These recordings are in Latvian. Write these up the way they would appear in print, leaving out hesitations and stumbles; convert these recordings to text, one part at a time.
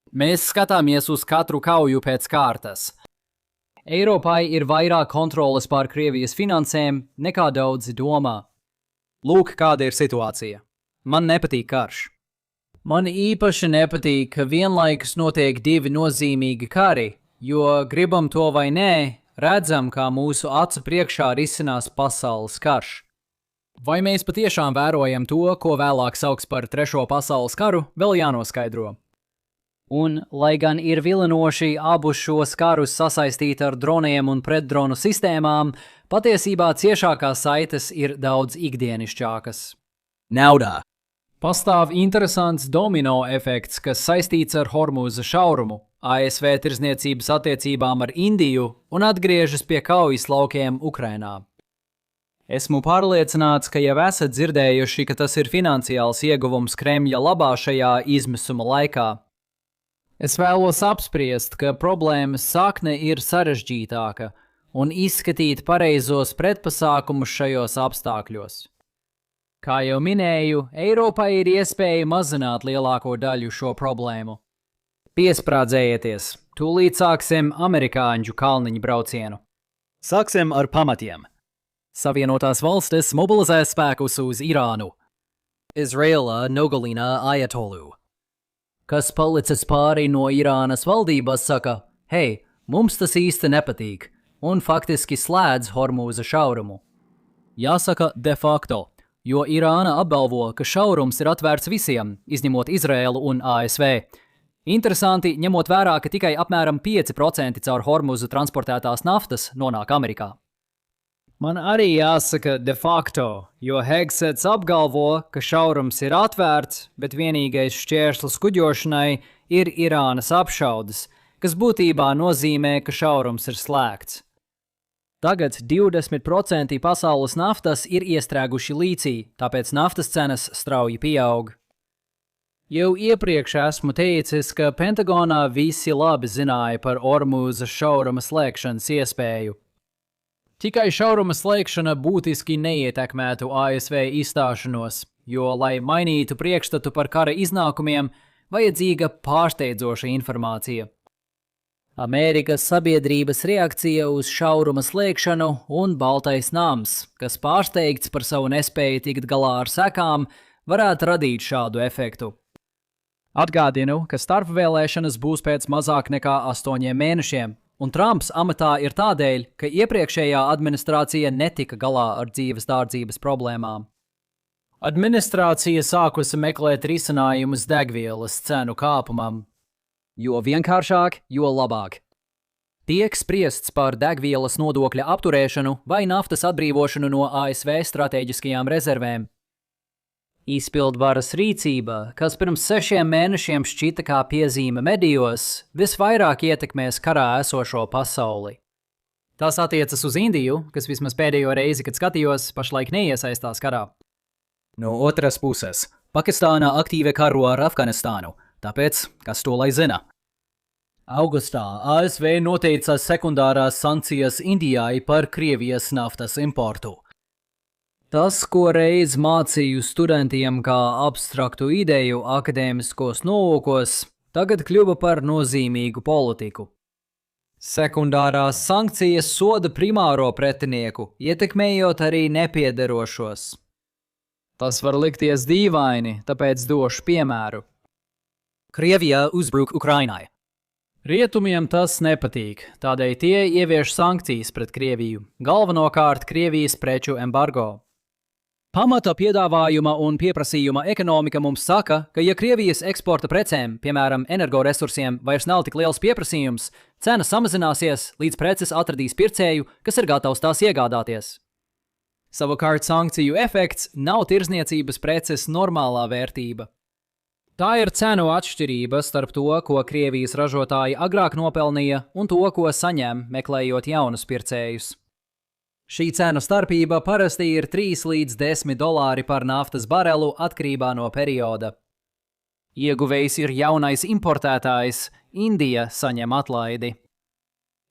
Mēs skatāmies uz katru kauju pēc kārtas. Eiropai ir vairāk kontroles pār Krievijas finansēm, nekā daudzi domā. Lūk, kāda ir situācija. Man nepatīk karš. Man īpaši nepatīk, ka vienlaikus notiek divi nozīmīgi kari, jo gribam to vai nē, redzam, kā mūsu acu priekšā risinās pasaules karš. Vai mēs patiešām vērojam to, ko vēlāk sauks par Trešo pasaules karu, vēl jānoskaidro. Un, lai gan ir vilinoši abus šos karus sasaistīt ar droniem un pretdronu sistēmām, patiesībā ciešākās saites ir daudz ikdienišķākas. Naudā. Pastāv interesants domino efekts, kas saistīts ar Hormūza šaurumu, ASV tirzniecības attiecībām ar Indiju un atgriežas pie kaujas laukiem Ukrainā. Esmu pārliecināts, ka jau esat dzirdējuši, ka tas ir finansiāls ieguvums Kremļa labā šajā izmisuma laikā. Es vēlos apspriest, ka problēmas sakne ir sarežģītāka un izskatīt pareizos pretpasākumus šajos apstākļos. Kā jau minēju, Eiropai ir iespēja mazināt lielāko daļu šo problēmu. Piesprādzējieties, tūlīt sāksim amerikāņu kalniņu braucienu. Sāksim ar pamatiem. Savienotās valstis mobilizē spēkus uz Irānu. Izraela nogalina Ajatolu. Kas palicis pāri no Irānas valdības saka, hei, mums tas īsti nepatīk, un faktiski slēdz Hormūza šaurumu. Jāsaka de facto, jo Irāna apgalvo, ka šaurums ir atvērts visiem, izņemot Izraelu un ASV. Interesanti, ņemot vērā, ka tikai apmēram 5% caur Hormūzu transportētās naftas nonāk Amerikā. Man arī jāsaka de facto, jo Hegsets apgalvo, ka šaurums ir atvērts, bet vienīgais šķērslis kuģošanai ir Irānas apšaudes, kas būtībā nozīmē, ka šaurums ir slēgts. Tagad 20% pasaules naftas ir iestrēguši līcī, tāpēc naftas cenas strauji pieaug. Jau iepriekš esmu teicis, ka Pentagonā visi labi zināja par Hormūza šauruma slēgšanas iespēju. Tikai šauruma slēgšana būtiski neietekmētu ASV izstāšanos, jo, lai mainītu priekšstatu par kara iznākumiem, vajadzīga pārsteidzoša informācija. Amerikas sabiedrības reakcija uz šauruma slēgšanu un Baltais nams, kas pārsteigts par savu nespēju tikt galā ar sekām, varētu radīt šādu efektu. Atgādinu, ka starpvēlēšanas būs pēc mazāk nekā 8 mēnešiem. Un Trumps amatā ir tādēļ, ka iepriekšējā administrācija netika galā ar dzīves dārdzības problēmām. Administrācija sākusi meklēt risinājumus degvielas cenu kāpumam. Jo vienkāršāk, jo labāk. Tiek spriests par degvielas nodokļa apturēšanu vai naftas atbrīvošanu no ASV stratēģiskajām rezervēm. Izpildvaras rīcība, kas pirms 6 mēnešiem šķita kā piezīme medijos, visvairāk ietekmēs karā esošo pasauli. Tas attiecas uz Indiju, kas vismaz pēdējo reizi, kad skatījos, pašlaik neiesaistās karā. No otras puses, Pakistāna aktīvi karo ar Afganistānu, tāpēc kas to lai zina? Augustā ASV noteica sekundārās sankcijas Indijai par Krievijas naftas importu. Tas, ko reiz mācīju studentiem kā abstraktu ideju akadēmiskos nolūkos, tagad kļuva par nozīmīgu politiku. Sekundārās sankcijas soda primāro pretinieku, ietekmējot arī nepiederošos. Tas var likties dīvaini, tāpēc došu piemēru. Krievija uzbruk Ukrainai. Rietumiem tas nepatīk, tādēļ tie ievieš sankcijas pret Krieviju, galvenokārt Krievijas preču embargo. Pamata piedāvājuma un pieprasījuma ekonomika mums saka, ka ja Krievijas eksporta precēm, piemēram, energoresursiem, vairs nav tik liels pieprasījums, cena samazināsies, līdz preces atradīs pircēju, kas ir gatavs tās iegādāties. Savukārt sankciju efekts nav tirzniecības preces normālā vērtība. Tā ir cenu atšķirība starp to, ko Krievijas ražotāji agrāk nopelnīja, un to, ko saņem, meklējot jaunus pircējus. Šī cenu starpība parasti ir 3 līdz 10 dolāri par naftas barelu atkarībā no perioda. Ieguvējs ir jaunais importētājs, Indija saņem atlaidi.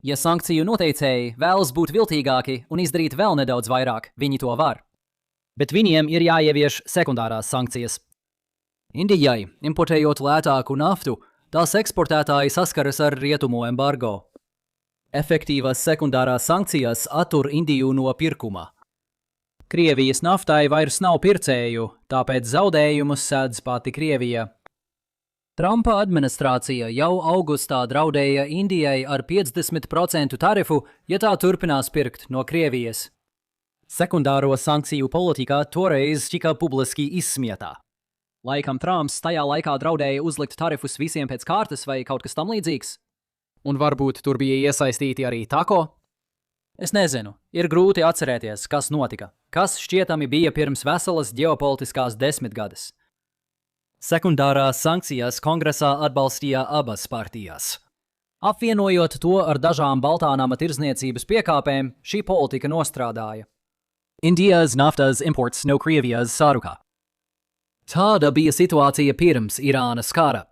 Ja sankciju noteicēji vēlas būt viltīgāki un izdarīt vēl nedaudz vairāk, viņi to var. Bet viņiem ir jāievieš sekundārās sankcijas. Indijai, importējot lētāku naftu, tās eksportētāji saskaras ar rietumu embargo. Efektīvas sekundārās sankcijas attur Indiju no pirkuma. Krievijas naftai vairs nav pircēju, tāpēc zaudējumus sēdz pati Krievija. Trumpa administrācija jau augustā draudēja Indijai ar 50% tarifu, ja tā turpinās pirkt no Krievijas. Sekundāro sankciju politika toreiz tika publiski izsmietā. Laikam Trumps tajā laikā draudēja uzlikt tarifus visiem pēc kārtas vai kaut kas tam līdzīgs? Un varbūt tur bija iesaistīti arī tako? Es nezinu, ir grūti atcerēties, kas notika, kas šķietami bija pirms veselas ģeopolitiskās 10 gadus. Sekundārās sankcijas kongresā atbalstīja abas partijas. Apvienojot to ar dažām Baltānama tirdzniecības piekāpēm, šī politika nostrādāja. Indijas naftas imports no Krievijas sarukā. Tāda bija situācija pirms Irānas kara.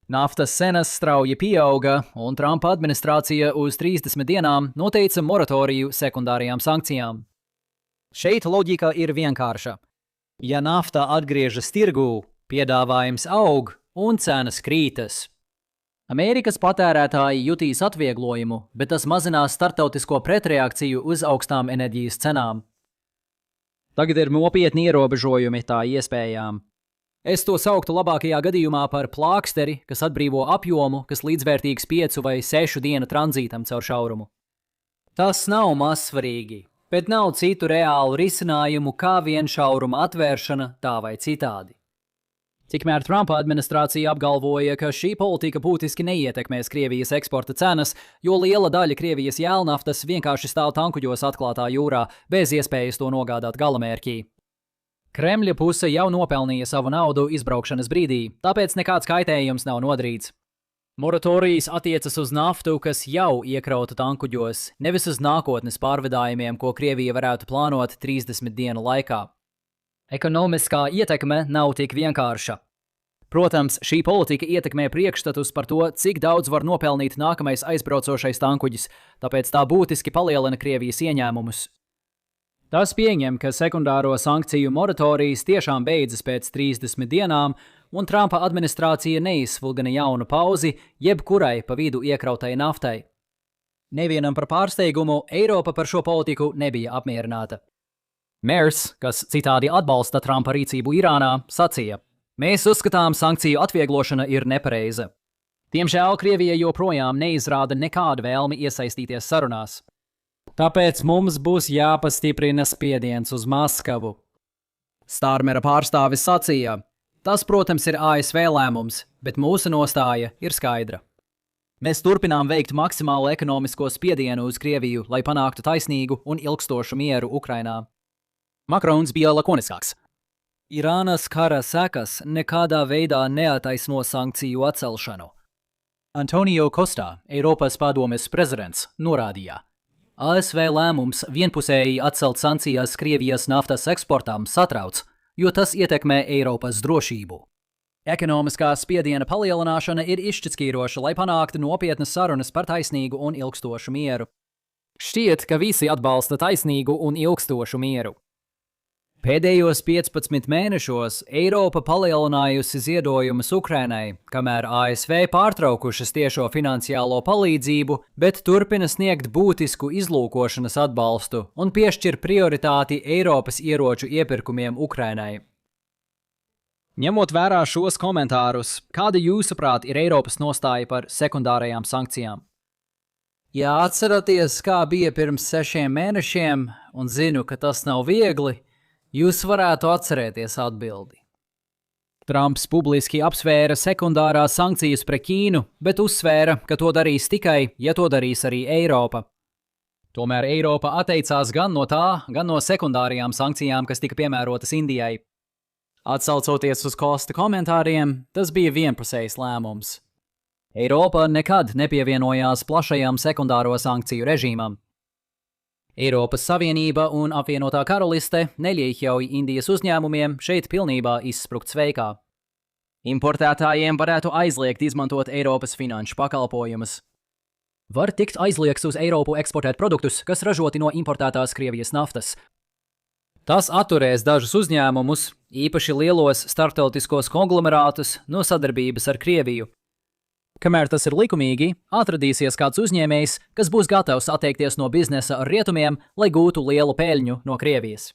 Naftas cenas strauji pieauga, un Trumpa administrācija uz 30 dienām noteica moratoriju sekundārajām sankcijām. Šeit loģika ir vienkārša. Ja nafta atgriežas tirgū, piedāvājums aug un cenas krītas. Amerikas patērētāji jutīs atvieglojumu, bet tas mazinās starptautisko pretreakciju uz augstām enerģijas cenām. Tagad ir nopietni ierobežojumi tā iespējām. Es to sauktu labākajā gadījumā par plāksteri, kas atbrīvo apjomu, kas līdzvērtīgs 5 vai 6 dienu tranzītam caur šaurumu. Tas nav mazsvarīgi, bet nav citu reālu risinājumu, kā vien šauruma atvēršana tā vai citādi. Tikmēr Trumpa administrācija apgalvoja, ka šī politika būtiski neietekmēs Krievijas eksporta cenas, jo liela daļa Krievijas jēlnaftas vienkārši stāv tankuģos atklātā jūrā, bez iespējas to nogādāt galamērķī. Kremļa puse jau nopelnīja savu naudu izbraukšanas brīdī, tāpēc nekāds kaitējums nav nodarīts. Moratorijas attiecas uz naftu, kas jau iekrauta tankuģos, nevis uz nākotnes pārvedājumiem, ko Krievija varētu plānot 30 dienu laikā. Ekonomiskā ietekme nav tik vienkārša. Protams, šī politika ietekmē priekšstatus par to, cik daudz var nopelnīt nākamais aizbraucošais tankuģis, tāpēc tā būtiski palielina Krievijas ieņēmumus. Tas pieņem, ka sekundāro sankciju moratorijas tiešām beidzas pēc 30 dienām, un Trumpa administrācija neizsludina jaunu pauzi jebkurai pa vidu iekrautai naftai. Nevienam par pārsteigumu, Eiropa par šo politiku nebija apmierināta. Mērs, kas citādi atbalsta Trumpa rīcību Irānā, sacīja: "Mēs uzskatām, sankciju atvieglošana ir nepareiza." Diemžēl Krievija joprojām neizrāda nekādu vēlmi iesaistīties sarunās. Tāpēc mums būs jāpastiprina spiediens uz Maskavu. Stārmera pārstāvis sacīja: "Tas, protams, ir ASV lēmums, bet mūsu nostāja ir skaidra. Mēs turpinām veikt maksimālu ekonomisko spiedienu uz Krieviju, lai panāktu taisnīgu un ilgstošu mieru Ukrainā." Makrons bija lakoniskāks. Irānas kara sekas nekādā veidā neattaisno sankciju atcelšanu. Antonio Costa, Eiropas padomes prezidents, norādīja: ASV lēmums vienpusēji atcelt sankcijas Krievijas naftas eksportām satrauc, jo tas ietekmē Eiropas drošību. Ekonomiskā spiediena palielināšana ir izšķirtspīroša, lai panāktu nopietnas sarunas par taisnīgu un ilgstošu mieru. Šķiet, ka visi atbalsta taisnīgu un ilgstošu mieru. Pēdējos 15 mēnešos Eiropa palielinājusi ziedojumus Ukrainai, kamēr ASV pārtraukušas tiešo finansiālo palīdzību, bet turpina sniegt būtisku izlūkošanas atbalstu un piešķir prioritāti Eiropas ieroču iepirkumiem Ukrainai. Ņemot vērā šos komentārus, kāda jūsuprāt ir Eiropas nostāja par sekundārajām sankcijām? Ja atceraties, kā bija pirms 6 mēnešiem, un zinu, ka tas nav viegli, jūs varētu atcerēties atbildi. Trumps publiski apsvēra sekundārās sankcijas pret Ķīnu, bet uzsvēra, ka to darīs tikai, ja to darīs arī Eiropa. Tomēr Eiropa atteicās gan no tā, gan no sekundārajām sankcijām, kas tika piemērotas Indijai. Atsaucoties uz Kosta komentāriem, tas bija vienpusējs lēmums. Eiropa nekad nepievienojās plašajam sekundāro sankciju režīmam. Eiropas Savienība un apvienotā karaliste neļauj Indijas uzņēmumiem šeit pilnībā izsprukt sveikā. Importētājiem varētu aizliegt izmantot Eiropas finanšu pakalpojumus. Var tikt aizliegts uz Eiropu eksportēt produktus, kas ražoti no importētās Krievijas naftas. Tas atturēs dažus uzņēmumus, īpaši lielos starptautiskos konglomerātus, no sadarbības ar Krieviju. Kamēr tas ir likumīgi, atradīsies kāds uzņēmējs, kas būs gatavs atteikties no biznesa ar rietumiem, lai gūtu lielu peļņu no Krievijas.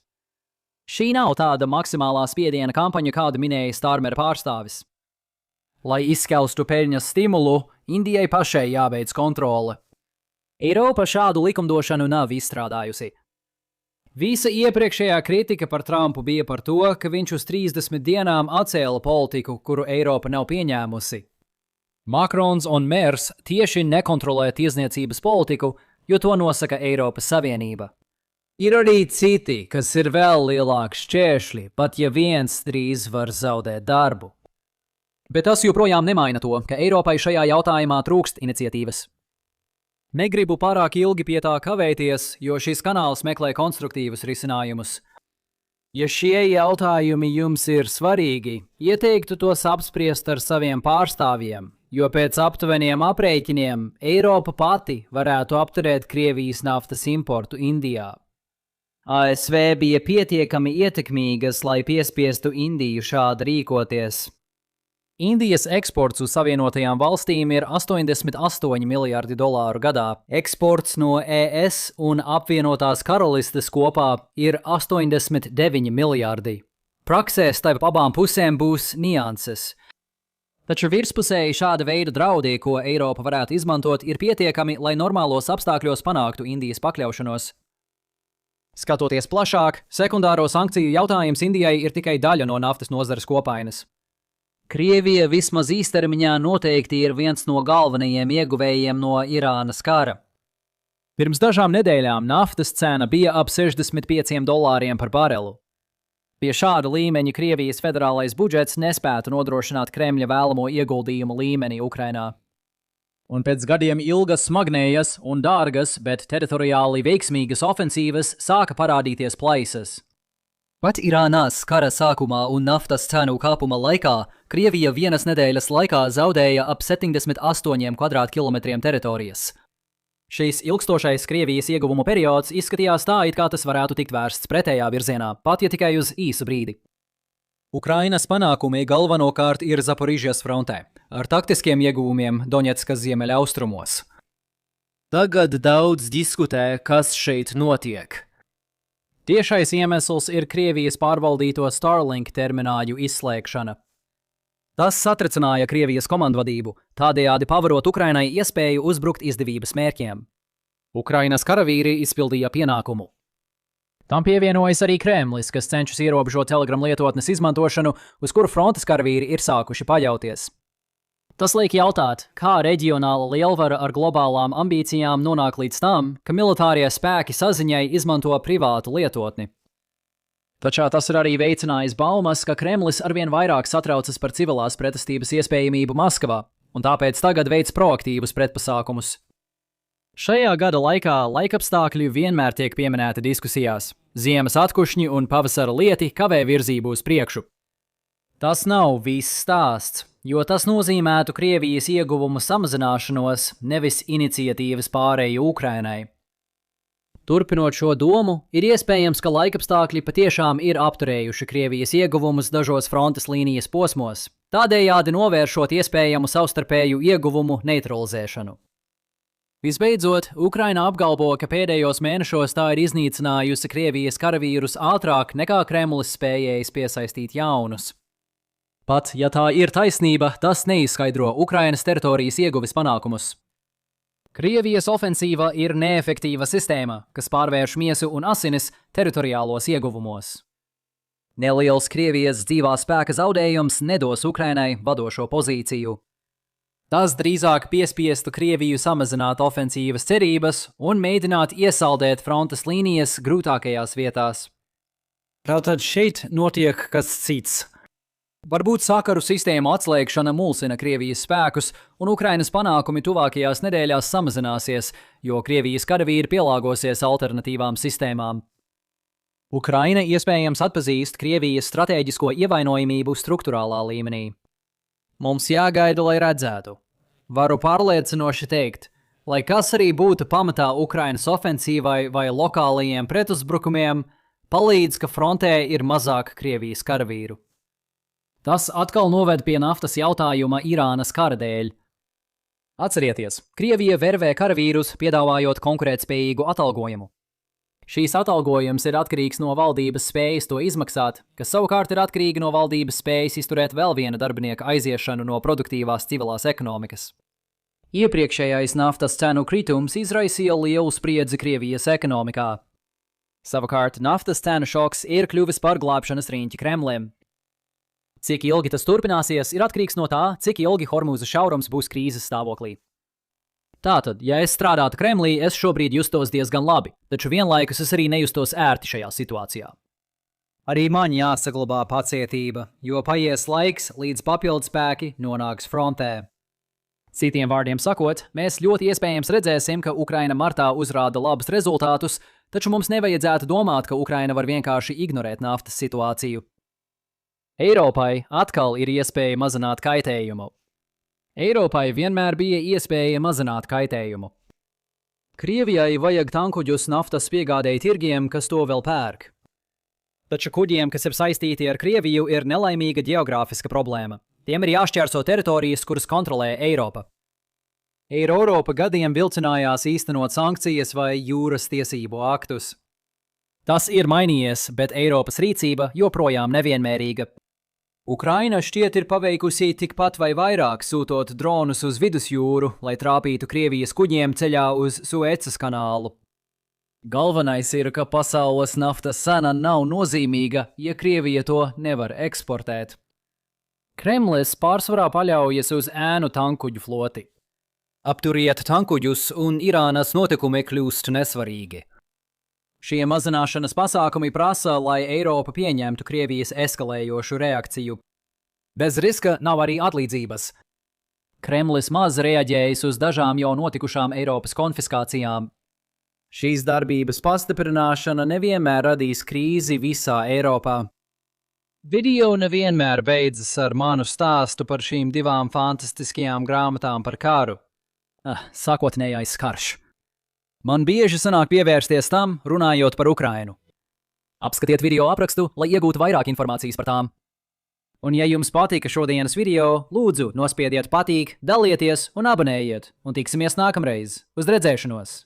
Šī nav tāda maksimālā spiediena kampaņa, kādu minēja Starmera pārstāvis. Lai izskaustu peļņas stimulu, Indijai pašai jāveic kontrole. Eiropa šādu likumdošanu nav izstrādājusi. Visa iepriekšējā kritika par Trumpu bija par to, ka viņš uz 30 dienām atcēla politiku, kuru Eiropa nav pieņēmusi. Makrons un Mērs tieši nekontrolē tiesniecības politiku, jo to nosaka Eiropas Savienība. Ir arī citi, kas ir vēl lielāki šķēršļi, pat ja viens drīz var zaudēt darbu. Bet tas joprojām nemaina to, ka Eiropai šajā jautājumā trūkst iniciatīvas. Negribu pārāk ilgi pie tā kavēties, jo šis kanāls meklē konstruktīvus risinājumus. Ja šie jautājumi jums ir svarīgi, ieteiktu tos apspriest ar saviem pārstāvjiem, jo pēc aptuveniem aprēķiniem Eiropa pati varētu apturēt Krievijas naftas importu Indijā. ASV bija pietiekami ietekmīgas, lai piespiestu Indiju šādi rīkoties. Indijas eksports uz Savienotajām valstīm ir $88 miljardi gadā. Eksports no ES un apvienotās karalistes kopā ir 89 miljardi. Praksē starp abām pusēm būs nianses. Taču virspusēji šāda veida draudi, ko Eiropa varētu izmantot, ir pietiekami, lai normālos apstākļos panāktu Indijas pakļaušanos. Skatoties plašāk, sekundāro sankciju jautājums Indijai ir tikai daļa no naftas nozares kopainas. Krievija vismaz īstermiņā noteikti ir viens no galvenajiem ieguvējiem no Irānas kara. Pirms dažām nedēļām naftas cena bija ap $65 par barelu. Pie šāda līmeņa Krievijas federālais budžets nespētu nodrošināt Kremļa vēlamo ieguldījumu līmeni Ukrainā. Un pēc gadiem ilgas, smagnējas un dārgas, bet teritoriāli veiksmīgas ofensīvas sāka parādīties plaisas. Pat Irānas kara sākumā un naftas cenu kāpuma laikā Krievija vienas nedēļas laikā zaudēja ap 78 kvadrātkilometriem teritorijas. Šīs ilgstošais Krievijas ieguvumu periods izskatījās tā, it kā tas varētu tikt vērsts pretējā virzienā, pat ja tikai uz īsu brīdi. Ukrainas panākumi galvenokārt ir Zaporižjas frontē, ar taktiskiem ieguvumiem Doņetskas ziemeļaustrumos. Tagad daudz diskutē, kas šeit notiek. Tiešais iemesls ir Krievijas pārvaldīto Starlink termināļu izslēgšana. Tas satricināja Krievijas komandvadību, tādējādi pavarot Ukrainai iespēju uzbrukt izdevības mērķiem. Ukrainas karavīri izpildīja pienākumu. Tam pievienojas arī Kremlis, kas cenšas ierobežot Telegram lietotnes izmantošanu, uz kuru frontes karavīri ir sākuši paļauties. Tas liek jautāt, kā reģionāla lielvara ar globālām ambīcijām nonāk līdz tam, ka militārie spēki saziņai izmanto privātu lietotni. Taču tas ir arī veicinājis baumas, ka Kremlis arvien vairāk satraucas par civilās pretestības iespējamību Maskavā, un tāpēc tagad veic proaktīvus pretpasākumus. Šajā gada laikā laikapstākļi vienmēr tiek pieminēti diskusijās. Ziemas atkušņi un pavasara lieti kavē virzību uz priekšu. Tas nav viss stāsts, jo tas nozīmētu Krievijas ieguvumu samazināšanos, nevis iniciatīvas pārēju Ukrainai. Turpinot šo domu, ir iespējams, ka laikapstākļi patiešām ir apturējuši Krievijas ieguvumus dažos frontes līnijas posmos, tādējādi novēršot iespējamu savstarpēju ieguvumu neutralizēšanu. Visbeidzot, Ukraina apgalvo, ka pēdējos mēnešos tā ir iznīcinājusi Krievijas karavīrus ātrāk nekā Kremlis spējējis piesaistīt jaunus. Pat, ja tā ir taisnība, tas neizskaidro Ukrainas teritorijas ieguves panākumus. Krievijas ofensīva ir neefektīva sistēma, kas pārvērš miesu un asinis teritoriālos ieguvumos. Neliels Krievijas dzīvā spēka zaudējums nedos Ukrainai vadošo pozīciju. Tas drīzāk piespiestu Krieviju samazināt ofensīvas cerības un mēģināt iesaldēt frontes līnijas grūtākajās vietās. Tātad šeit notiek kas cits. Varbūt sakaru sistēmu atslēgšana mulsina Krievijas spēkus, un Ukrainas panākumi tuvākajās nedēļās samazināsies, jo Krievijas karavīri pielāgosies alternatīvām sistēmām. Ukraina iespējams atpazīst Krievijas stratēģisko ievainojamību struktūrālā līmenī. Mums jāgaida, lai redzētu. Varu pārliecinoši teikt, lai kas arī būtu pamatā Ukrainas ofensīvai vai lokālajiem pretuzbrukumiem, palīdz, ka frontē ir mazāk Krievijas karavīru. Tas atkal noved pie naftas jautājuma Irānas kara dēļ. Atcerieties, Krievija vervē karavīrus, piedāvājot konkurētspējīgu atalgojumu. Šīs atalgojums ir atkarīgs no valdības spējas to izmaksāt, kas savukārt ir atkarīgi no valdības spējas izturēt vēl viena darbinieka aiziešanu no produktīvās civilās ekonomikas. Iepriekšējais naftas cenu kritums izraisīja lielu spriedzi Krievijas ekonomikā. Savukārt, naftas cenu šoks ir kļuvis par glābšanas riņķi Kremlim. Cik ilgi tas turpināsies, ir atkarīgs no tā, cik ilgi Hormūza šaurums būs krīzes stāvoklī. Tātad, ja es strādātu Kremlī, es šobrīd justos diezgan labi, taču vienlaikus es arī nejustos ērti šajā situācijā. Arī man jāsaglabā pacietība, jo paies laiks, līdz papildspēki nonāks frontē. Citiem vārdiem sakot, mēs ļoti iespējams redzēsim, ka Ukraina martā uzrāda labus rezultātus, taču mums nevajadzētu domāt, ka Ukraina var vienkārši ignorēt naftas situāciju. Eiropai atkal ir iespēja mazināt kaitējumu. Eiropai vienmēr bija iespēja mazināt kaitējumu. Krievijai vajag tankuģus naftas piegādēji tirgiem, kas to vēl pērk. Taču kuģiem, kas ir saistīti ar Krieviju, ir nelaimīga ģeogrāfiska problēma. Tiem ir jāšķērso teritorijas, kuras kontrolē Eiropa. Eiropa gadiem vilcinājās īstenot sankcijas vai jūras tiesību aktus. Tas ir mainījies, bet Eiropas rīcība joprojām nevienmērīga. Ukraina šķiet ir paveikusi tikpat vai vairāk, sūtot dronus uz vidusjūru, lai trāpītu Krievijas kuģiem ceļā uz Suecas kanālu. Galvenais ir, ka pasaules naftas cena nav nozīmīga, ja Krievija to nevar eksportēt. Kremlis pārsvarā paļaujas uz ēnu tankuģu floti. Apturiet tankuģus, un Irānas notikumi kļūst nesvarīgi. Šie mazināšanas pasākumi prasa, lai Eiropa pieņemtu Krievijas eskalējošu reakciju. Bez riska nav arī atlīdzības. Kremlis maz reaģējis uz dažām jau notikušām Eiropas konfiskācijām. Šīs darbības pastiprināšana nevienmēr radīs krīzi visā Eiropā. Video nevienmēr beidzas ar manu stāstu par šīm divām fantastiskajām grāmatām par karu. Sākotnējais karš. Man bieži sanāk pievērsties tam, runājot par Ukrainu. Apskatiet video aprakstu, lai iegūtu vairāk informācijas par tām. Un ja jums patika šodienas video, lūdzu nospiediet patīk, dalieties un abonējiet, un tiksimies nākamreiz. Uz redzēšanos!